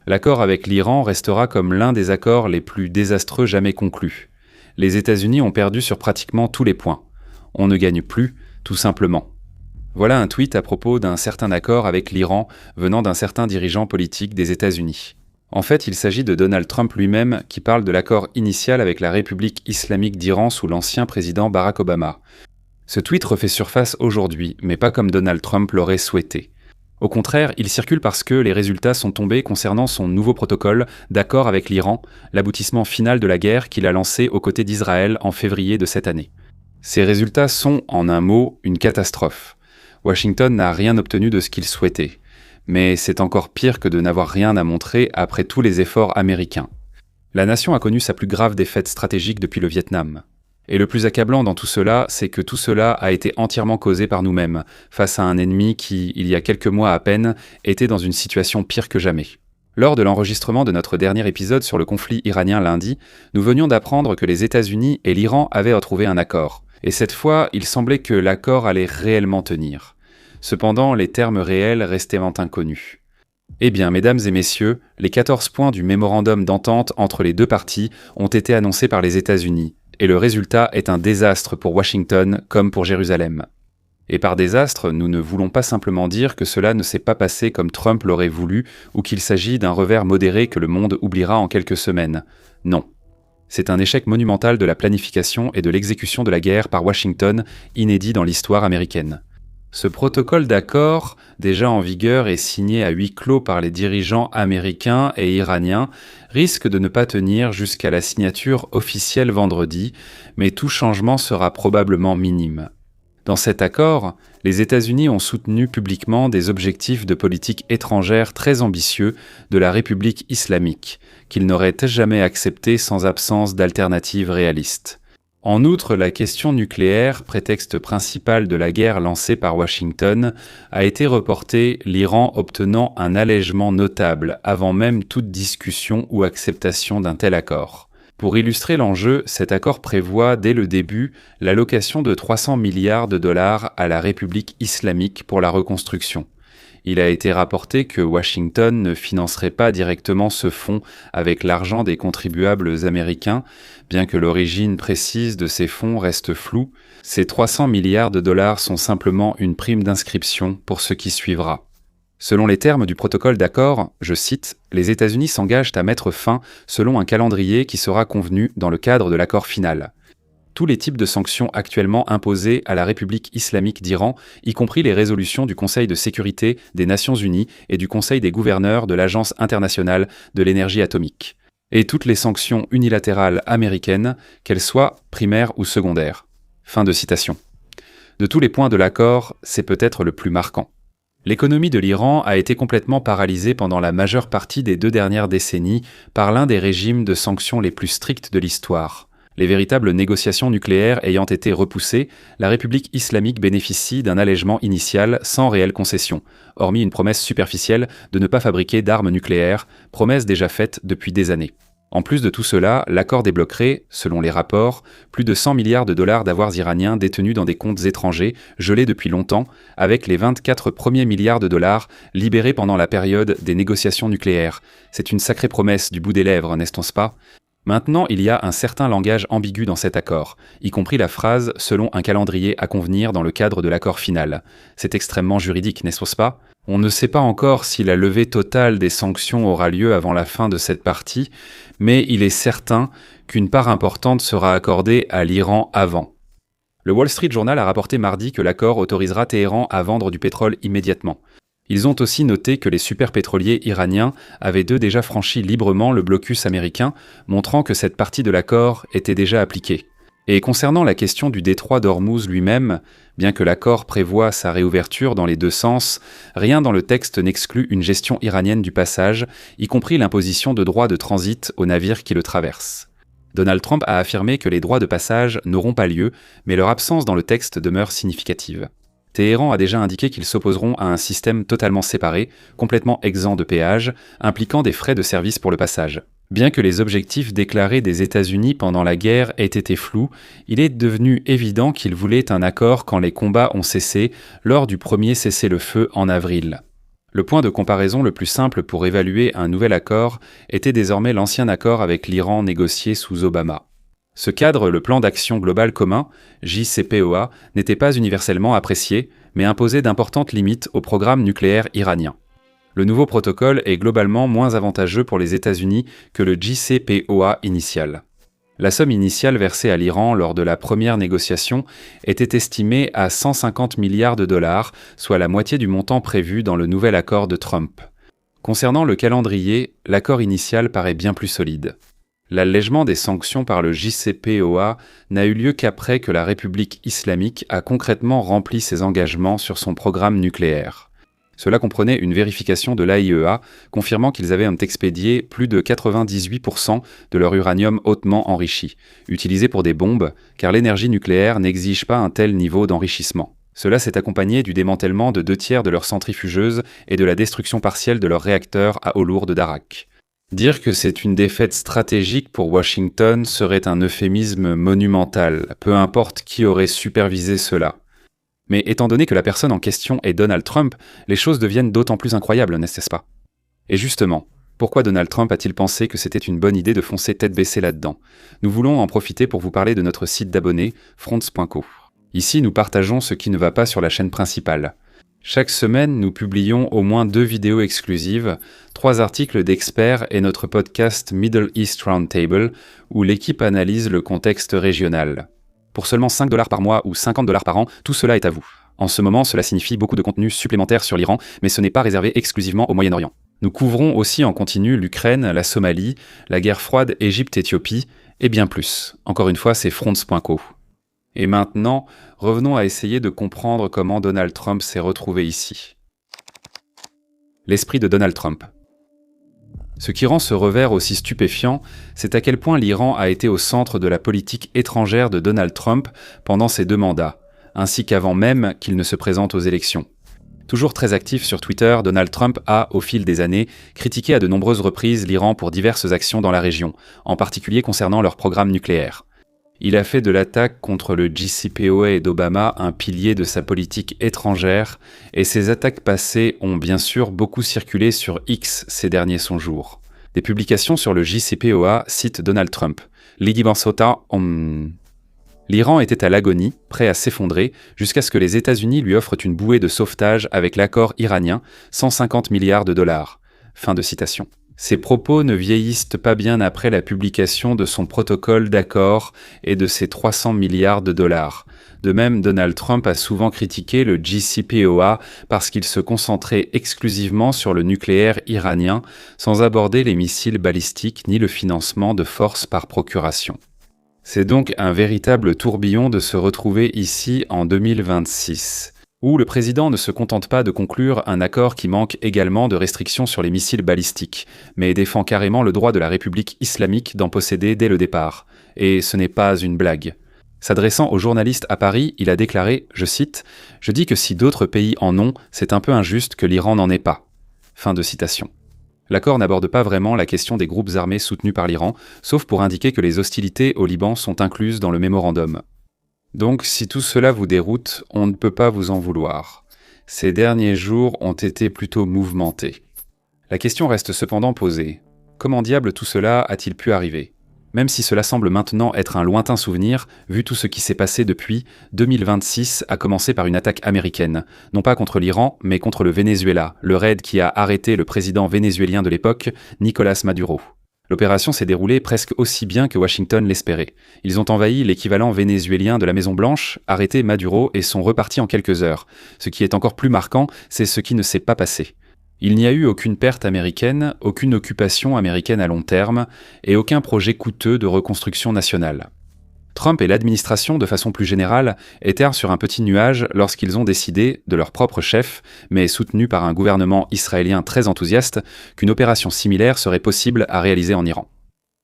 L'accord avec l'Iran restera comme l'un des accords les plus désastreux jamais conclus. Les États-Unis ont perdu sur pratiquement tous les points. On ne gagne plus, tout simplement. Voilà un tweet à propos d'un certain accord avec l'Iran venant d'un certain dirigeant politique des États-Unis. En fait, il s'agit de Donald Trump lui-même qui parle de l'accord initial avec la République islamique d'Iran sous l'ancien président Barack Obama. Ce tweet refait surface aujourd'hui, mais pas comme Donald Trump l'aurait souhaité. Au contraire, il circule parce que les résultats sont tombés concernant son nouveau protocole d'accord avec l'Iran, l'aboutissement final de la guerre qu'il a lancée aux côtés d'Israël en février de cette année. Ces résultats sont, en un mot, une catastrophe. Washington n'a rien obtenu de ce qu'il souhaitait. Mais c'est encore pire que de n'avoir rien à montrer après tous les efforts américains. La nation a connu sa plus grave défaite stratégique depuis le Vietnam. Et le plus accablant dans tout cela, c'est que tout cela a été entièrement causé par nous-mêmes, face à un ennemi qui, il y a quelques mois à peine, était dans une situation pire que jamais. Lors de l'enregistrement de notre dernier épisode sur le conflit iranien lundi, nous venions d'apprendre que les États-Unis et l'Iran avaient retrouvé un accord. Et cette fois, il semblait que l'accord allait réellement tenir. Cependant, les termes réels restaient inconnus. Eh bien, mesdames et messieurs, les 14 points du mémorandum d'entente entre les deux parties ont été annoncés par les États-Unis, et le résultat est un désastre pour Washington comme pour Jérusalem. Et par désastre, nous ne voulons pas simplement dire que cela ne s'est pas passé comme Trump l'aurait voulu ou qu'il s'agit d'un revers modéré que le monde oubliera en quelques semaines. Non. C'est un échec monumental de la planification et de l'exécution de la guerre par Washington, inédit dans l'histoire américaine. Ce protocole d'accord, déjà en vigueur et signé à huis clos par les dirigeants américains et iraniens, risque de ne pas tenir jusqu'à la signature officielle vendredi, mais tout changement sera probablement minime. Dans cet accord, les États-Unis ont soutenu publiquement des objectifs de politique étrangère très ambitieux de la République islamique, qu'ils n'auraient jamais acceptés sans absence d'alternatives réalistes. En outre, la question nucléaire, prétexte principal de la guerre lancée par Washington, a été reportée, l'Iran obtenant un allègement notable avant même toute discussion ou acceptation d'un tel accord. Pour illustrer l'enjeu, cet accord prévoit dès le début l'allocation de 300 milliards de dollars à la République islamique pour la reconstruction. Il a été rapporté que Washington ne financerait pas directement ce fonds avec l'argent des contribuables américains, bien que l'origine précise de ces fonds reste floue. Ces 300 milliards de dollars sont simplement une prime d'inscription pour ce qui suivra. Selon les termes du protocole d'accord, je cite, « Les États-Unis s'engagent à mettre fin selon un calendrier qui sera convenu dans le cadre de l'accord final. » Tous les types de sanctions actuellement imposées à la République islamique d'Iran, y compris les résolutions du Conseil de sécurité des Nations Unies et du Conseil des gouverneurs de l'Agence internationale de l'énergie atomique. Et toutes les sanctions unilatérales américaines, qu'elles soient primaires ou secondaires. Fin de citation. De tous les points de l'accord, c'est peut-être le plus marquant. L'économie de l'Iran a été complètement paralysée pendant la majeure partie des 2 dernières décennies par l'un des régimes de sanctions les plus stricts de l'histoire. Les véritables négociations nucléaires ayant été repoussées, la République islamique bénéficie d'un allègement initial sans réelle concession, hormis une promesse superficielle de ne pas fabriquer d'armes nucléaires, promesse déjà faite depuis des années. En plus de tout cela, l'accord débloquerait, selon les rapports, plus de 100 milliards de dollars d'avoirs iraniens détenus dans des comptes étrangers, gelés depuis longtemps, avec les 24 premiers milliards de dollars libérés pendant la période des négociations nucléaires. C'est une sacrée promesse du bout des lèvres, n'est-ce pas ? Maintenant, il y a un certain langage ambigu dans cet accord, y compris la phrase « selon un calendrier à convenir dans le cadre de l'accord final ». C'est extrêmement juridique, n'est-ce pas ? On ne sait pas encore si la levée totale des sanctions aura lieu avant la fin de cette partie, mais il est certain qu'une part importante sera accordée à l'Iran avant. Le Wall Street Journal a rapporté mardi que l'accord autorisera Téhéran à vendre du pétrole immédiatement. Ils ont aussi noté que les superpétroliers iraniens avaient déjà franchi librement le blocus américain, montrant que cette partie de l'accord était déjà appliquée. Et concernant la question du détroit d'Ormuz lui-même, bien que l'accord prévoie sa réouverture dans les 2 sens, rien dans le texte n'exclut une gestion iranienne du passage, y compris l'imposition de droits de transit aux navires qui le traversent. Donald Trump a affirmé que les droits de passage n'auront pas lieu, mais leur absence dans le texte demeure significative. Téhéran a déjà indiqué qu'ils s'opposeront à un système totalement séparé, complètement exempt de péage, impliquant des frais de service pour le passage. Bien que les objectifs déclarés des États-Unis pendant la guerre aient été flous, il est devenu évident qu'ils voulaient un accord quand les combats ont cessé lors du premier cessez-le-feu en avril. Le point de comparaison le plus simple pour évaluer un nouvel accord était désormais l'ancien accord avec l'Iran négocié sous Obama. Ce cadre, le plan d'action global commun, JCPOA, n'était pas universellement apprécié, mais imposait d'importantes limites au programme nucléaire iranien. Le nouveau protocole est globalement moins avantageux pour les États-Unis que le JCPOA initial. La somme initiale versée à l'Iran lors de la première négociation était estimée à 150 milliards de dollars, soit la moitié du montant prévu dans le nouvel accord de Trump. Concernant le calendrier, l'accord initial paraît bien plus solide. L'allègement des sanctions par le JCPOA n'a eu lieu qu'après que la République islamique a concrètement rempli ses engagements sur son programme nucléaire. Cela comprenait une vérification de l'AIEA confirmant qu'ils avaient expédié plus de 98% de leur uranium hautement enrichi, utilisé pour des bombes, car l'énergie nucléaire n'exige pas un tel niveau d'enrichissement. Cela s'est accompagné du démantèlement de 2/3 de leurs centrifugeuses et de la destruction partielle de leurs réacteurs à eau lourde d'Arak. Dire que c'est une défaite stratégique pour Washington serait un euphémisme monumental, peu importe qui aurait supervisé cela. Mais étant donné que la personne en question est Donald Trump, les choses deviennent d'autant plus incroyables, n'est-ce pas? Et justement, pourquoi Donald Trump a-t-il pensé que c'était une bonne idée de foncer tête baissée là-dedans? Nous voulons en profiter pour vous parler de notre site d'abonnés, fronts.co. Ici, nous partageons ce qui ne va pas sur la chaîne principale. Chaque semaine, nous publions au moins 2 vidéos exclusives, 3 articles d'experts et notre podcast Middle East Roundtable, où l'équipe analyse le contexte régional. Pour seulement 5 $ par mois ou 50 $ par an, tout cela est à vous. En ce moment, cela signifie beaucoup de contenu supplémentaire sur l'Iran, mais ce n'est pas réservé exclusivement au Moyen-Orient. Nous couvrons aussi en continu l'Ukraine, la Somalie, la guerre froide Égypte-Éthiopie, et bien plus. Encore une fois, c'est fronts.co. Et maintenant, revenons à essayer de comprendre comment Donald Trump s'est retrouvé ici. L'esprit de Donald Trump. Ce qui rend ce revers aussi stupéfiant, c'est à quel point l'Iran a été au centre de la politique étrangère de Donald Trump pendant ses 2 mandats, ainsi qu'avant même qu'il ne se présente aux élections. Toujours très actif sur Twitter, Donald Trump a, au fil des années, critiqué à de nombreuses reprises l'Iran pour diverses actions dans la région, en particulier concernant leur programme nucléaire. Il a fait de l'attaque contre le JCPOA d'Obama un pilier de sa politique étrangère, et ces attaques passées ont bien sûr beaucoup circulé sur X ces derniers 100 jours. Des publications sur le JCPOA citent Donald Trump. L'Iran était à l'agonie, prêt à s'effondrer, jusqu'à ce que les États-Unis lui offrent une bouée de sauvetage avec l'accord iranien, 150 milliards de dollars. Fin de citation. Ces propos ne vieillissent pas bien après la publication de son protocole d'accord et de ses 300 milliards de dollars. De même, Donald Trump a souvent critiqué le JCPOA parce qu'il se concentrait exclusivement sur le nucléaire iranien, sans aborder les missiles balistiques ni le financement de forces par procuration. C'est donc un véritable tourbillon de se retrouver ici en 2026. Où le président ne se contente pas de conclure un accord qui manque également de restrictions sur les missiles balistiques, mais défend carrément le droit de la République islamique d'en posséder dès le départ. Et ce n'est pas une blague. S'adressant aux journalistes à Paris, il a déclaré, je cite, « Je dis que si d'autres pays en ont, c'est un peu injuste que l'Iran n'en ait pas. » Fin de citation. L'accord n'aborde pas vraiment la question des groupes armés soutenus par l'Iran, sauf pour indiquer que les hostilités au Liban sont incluses dans le mémorandum. Donc, si tout cela vous déroute, on ne peut pas vous en vouloir. Ces derniers jours ont été plutôt mouvementés. La question reste cependant posée. Comment diable tout cela a-t-il pu arriver? Même si cela semble maintenant être un lointain souvenir, vu tout ce qui s'est passé depuis, 2026 a commencé par une attaque américaine, non pas contre l'Iran, mais contre le Venezuela, le raid qui a arrêté le président vénézuélien de l'époque, Nicolás Maduro. L'opération s'est déroulée presque aussi bien que Washington l'espérait. Ils ont envahi l'équivalent vénézuélien de la Maison-Blanche, arrêté Maduro et sont repartis en quelques heures. Ce qui est encore plus marquant, c'est ce qui ne s'est pas passé. Il n'y a eu aucune perte américaine, aucune occupation américaine à long terme, et aucun projet coûteux de reconstruction nationale. Trump et l'administration, de façon plus générale, étaient sur un petit nuage lorsqu'ils ont décidé, de leur propre chef, mais soutenus par un gouvernement israélien très enthousiaste, qu'une opération similaire serait possible à réaliser en Iran.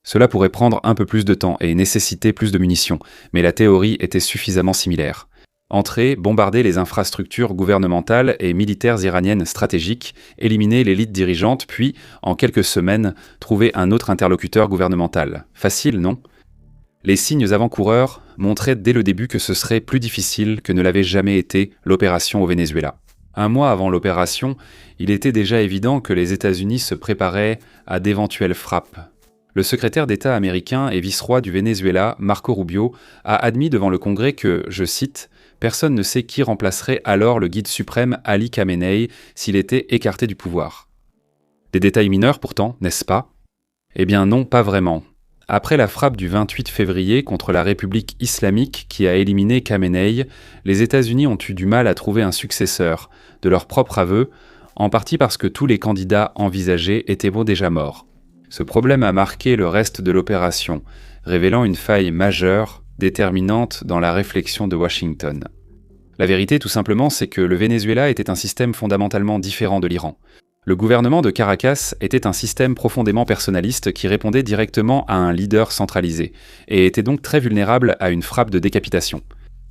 Cela pourrait prendre un peu plus de temps et nécessiter plus de munitions, mais la théorie était suffisamment similaire. Entrer, bombarder les infrastructures gouvernementales et militaires iraniennes stratégiques, éliminer l'élite dirigeante, puis, en quelques semaines, trouver un autre interlocuteur gouvernemental. Facile, non ? Les signes avant-coureurs montraient dès le début que ce serait plus difficile que ne l'avait jamais été l'opération au Venezuela. Un mois avant l'opération, il était déjà évident que les États-Unis se préparaient à d'éventuelles frappes. Le secrétaire d'État américain et vice-roi du Venezuela, Marco Rubio, a admis devant le Congrès que, je cite, « Personne ne sait qui remplacerait alors le guide suprême Ali Khamenei s'il était écarté du pouvoir. » Des détails mineurs pourtant, n'est-ce pas ? Eh bien non, pas vraiment. Après la frappe du 28 février contre la République islamique qui a éliminé Khamenei, les États-Unis ont eu du mal à trouver un successeur, de leur propre aveu, en partie parce que tous les candidats envisagés étaient déjà morts. Ce problème a marqué le reste de l'opération, révélant une faille majeure, déterminante dans la réflexion de Washington. La vérité, tout simplement, c'est que le Venezuela était un système fondamentalement différent de l'Iran. Le gouvernement de Caracas était un système profondément personnaliste qui répondait directement à un leader centralisé, et était donc très vulnérable à une frappe de décapitation.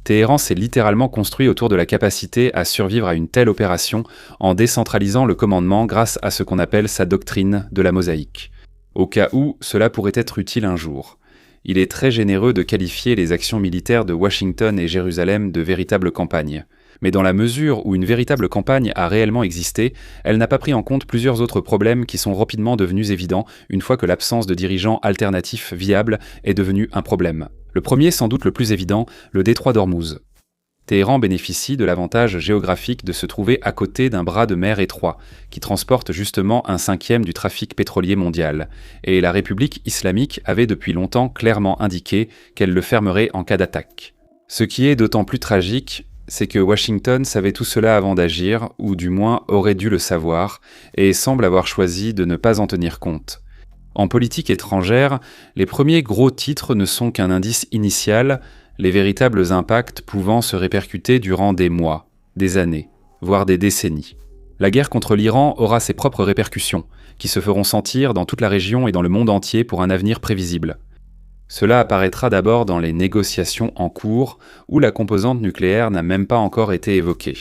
Téhéran s'est littéralement construit autour de la capacité à survivre à une telle opération en décentralisant le commandement grâce à ce qu'on appelle sa doctrine de la mosaïque. Au cas où cela pourrait être utile un jour. Il est très généreux de qualifier les actions militaires de Washington et Jérusalem de véritables campagnes. Mais dans la mesure où une véritable campagne a réellement existé, elle n'a pas pris en compte plusieurs autres problèmes qui sont rapidement devenus évidents une fois que l'absence de dirigeants alternatifs viables est devenue un problème. Le premier, sans doute le plus évident, le détroit d'Ormuz. Téhéran bénéficie de l'avantage géographique de se trouver à côté d'un bras de mer étroit, qui transporte justement 1/5 du trafic pétrolier mondial, et la République islamique avait depuis longtemps clairement indiqué qu'elle le fermerait en cas d'attaque. Ce qui est d'autant plus tragique, c'est que Washington savait tout cela avant d'agir, ou du moins aurait dû le savoir, et semble avoir choisi de ne pas en tenir compte. En politique étrangère, les premiers gros titres ne sont qu'un indice initial, les véritables impacts pouvant se répercuter durant des mois, des années, voire des décennies. La guerre contre l'Iran aura ses propres répercussions, qui se feront sentir dans toute la région et dans le monde entier pour un avenir prévisible. Cela apparaîtra d'abord dans les négociations en cours, où la composante nucléaire n'a même pas encore été évoquée.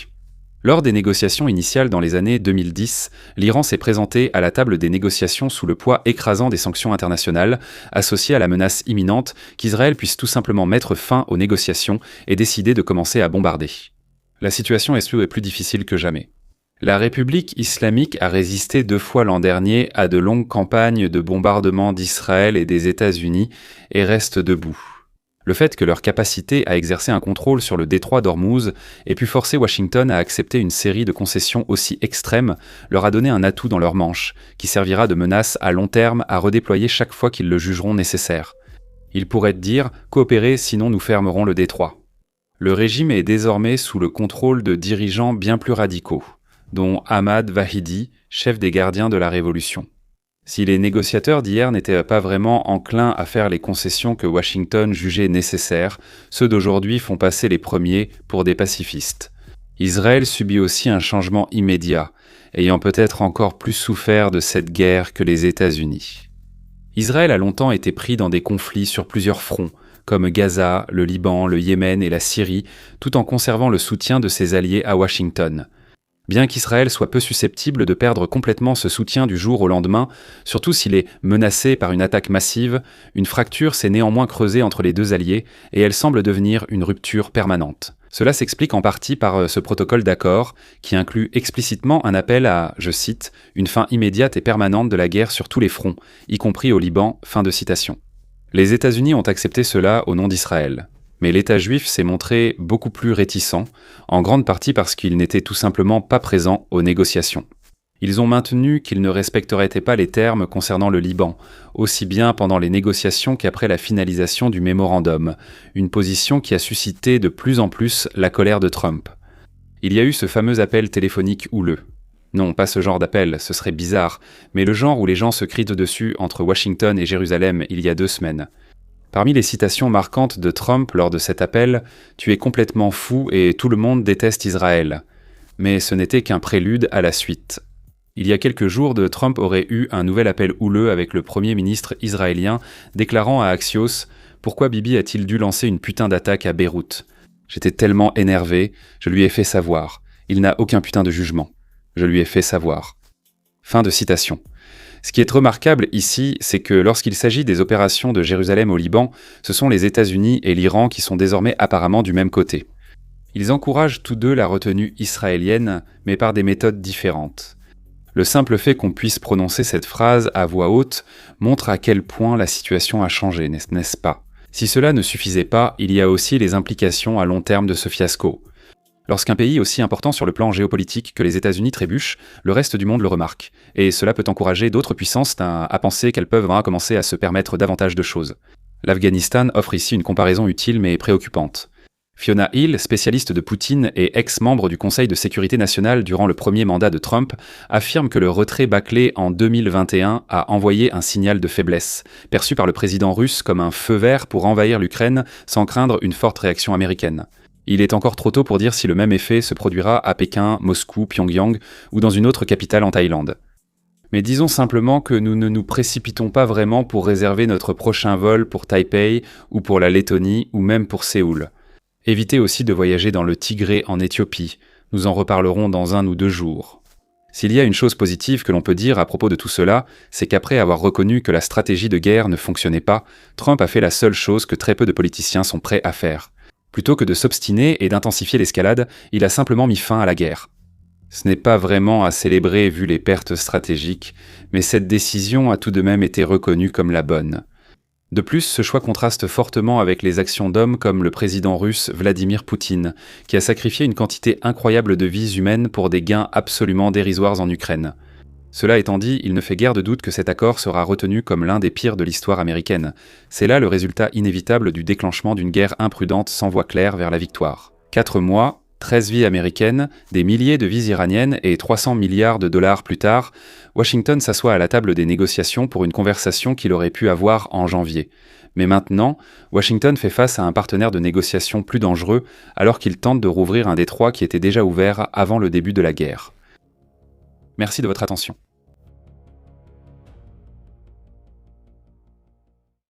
Lors des négociations initiales dans les années 2010, l'Iran s'est présenté à la table des négociations sous le poids écrasant des sanctions internationales, associées à la menace imminente qu'Israël puisse tout simplement mettre fin aux négociations et décider de commencer à bombarder. La situation est plus difficile que jamais. La République islamique a résisté 2 fois l'an dernier à de longues campagnes de bombardement d'Israël et des États-Unis et reste debout. Le fait que leur capacité à exercer un contrôle sur le détroit d'Ormuz ait pu forcer Washington à accepter une série de concessions aussi extrêmes leur a donné un atout dans leur manche, qui servira de menace à long terme à redéployer chaque fois qu'ils le jugeront nécessaire. Ils pourraient dire « coopérer, sinon nous fermerons le détroit ». Le régime est désormais sous le contrôle de dirigeants bien plus radicaux, dont Ahmad Vahidi, chef des gardiens de la Révolution. Si les négociateurs d'hier n'étaient pas vraiment enclins à faire les concessions que Washington jugeait nécessaires, ceux d'aujourd'hui font passer les premiers pour des pacifistes. Israël subit aussi un changement immédiat, ayant peut-être encore plus souffert de cette guerre que les États-Unis. Israël a longtemps été pris dans des conflits sur plusieurs fronts, comme Gaza, le Liban, le Yémen et la Syrie, tout en conservant le soutien de ses alliés à Washington. Bien qu'Israël soit peu susceptible de perdre complètement ce soutien du jour au lendemain, surtout s'il est menacé par une attaque massive, une fracture s'est néanmoins creusée entre les deux alliés et elle semble devenir une rupture permanente. Cela s'explique en partie par ce protocole d'accord qui inclut explicitement un appel à, je cite, « une fin immédiate et permanente de la guerre sur tous les fronts, y compris au Liban », fin de citation. Les États-Unis ont accepté cela au nom d'Israël. Mais l'État juif s'est montré beaucoup plus réticent, en grande partie parce qu'il n'était tout simplement pas présent aux négociations. Ils ont maintenu qu'ils ne respecteraient pas les termes concernant le Liban, aussi bien pendant les négociations qu'après la finalisation du mémorandum, une position qui a suscité de plus en plus la colère de Trump. Il y a eu ce fameux appel téléphonique houleux. Non, pas ce genre d'appel, ce serait bizarre, mais le genre où les gens se crient dessus entre Washington et Jérusalem il y a 2 semaines. Parmi les citations marquantes de Trump lors de cet appel, « Tu es complètement fou et tout le monde déteste Israël ». Mais ce n'était qu'un prélude à la suite. Il y a quelques jours, Trump aurait eu un nouvel appel houleux avec le Premier ministre israélien, déclarant à Axios « Pourquoi Bibi a-t-il dû lancer une putain d'attaque à Beyrouth ? J'étais tellement énervé, je lui ai fait savoir. Il n'a aucun putain de jugement. Je lui ai fait savoir. » Fin de citation. Ce qui est remarquable ici, c'est que lorsqu'il s'agit des opérations de Jérusalem au Liban, ce sont les États-Unis et l'Iran qui sont désormais apparemment du même côté. Ils encouragent tous deux la retenue israélienne, mais par des méthodes différentes. Le simple fait qu'on puisse prononcer cette phrase à voix haute montre à quel point la situation a changé, n'est-ce pas? Si cela ne suffisait pas, il y a aussi les implications à long terme de ce fiasco. Lorsqu'un pays aussi important sur le plan géopolitique que les États-Unis trébuche, le reste du monde le remarque, et cela peut encourager d'autres puissances à penser qu'elles peuvent commencer à se permettre davantage de choses. L'Afghanistan offre ici une comparaison utile mais préoccupante. Fiona Hill, spécialiste de Poutine et ex-membre du Conseil de sécurité nationale durant le premier mandat de Trump, affirme que le retrait bâclé en 2021 a envoyé un signal de faiblesse, perçu par le président russe comme un feu vert pour envahir l'Ukraine sans craindre une forte réaction américaine. Il est encore trop tôt pour dire si le même effet se produira à Pékin, Moscou, Pyongyang ou dans une autre capitale en Thaïlande. Mais disons simplement que nous ne nous précipitons pas vraiment pour réserver notre prochain vol pour Taipei ou pour la Lettonie ou même pour Séoul. Évitez aussi de voyager dans le Tigré en Éthiopie, nous en reparlerons dans 1 ou 2 jours. S'il y a une chose positive que l'on peut dire à propos de tout cela, c'est qu'après avoir reconnu que la stratégie de guerre ne fonctionnait pas, Trump a fait la seule chose que très peu de politiciens sont prêts à faire. Plutôt que de s'obstiner et d'intensifier l'escalade, il a simplement mis fin à la guerre. Ce n'est pas vraiment à célébrer vu les pertes stratégiques, mais cette décision a tout de même été reconnue comme la bonne. De plus, ce choix contraste fortement avec les actions d'hommes comme le président russe Vladimir Poutine, qui a sacrifié une quantité incroyable de vies humaines pour des gains absolument dérisoires en Ukraine. Cela étant dit, il ne fait guère de doute que cet accord sera retenu comme l'un des pires de l'histoire américaine. C'est là le résultat inévitable du déclenchement d'une guerre imprudente sans voie claire vers la victoire. 4 mois, 13 vies américaines, des milliers de vies iraniennes et 300 milliards de dollars plus tard, Washington s'assoit à la table des négociations pour une conversation qu'il aurait pu avoir en janvier. Mais maintenant, Washington fait face à un partenaire de négociation plus dangereux alors qu'il tente de rouvrir un détroit qui était déjà ouvert avant le début de la guerre. Merci de votre attention.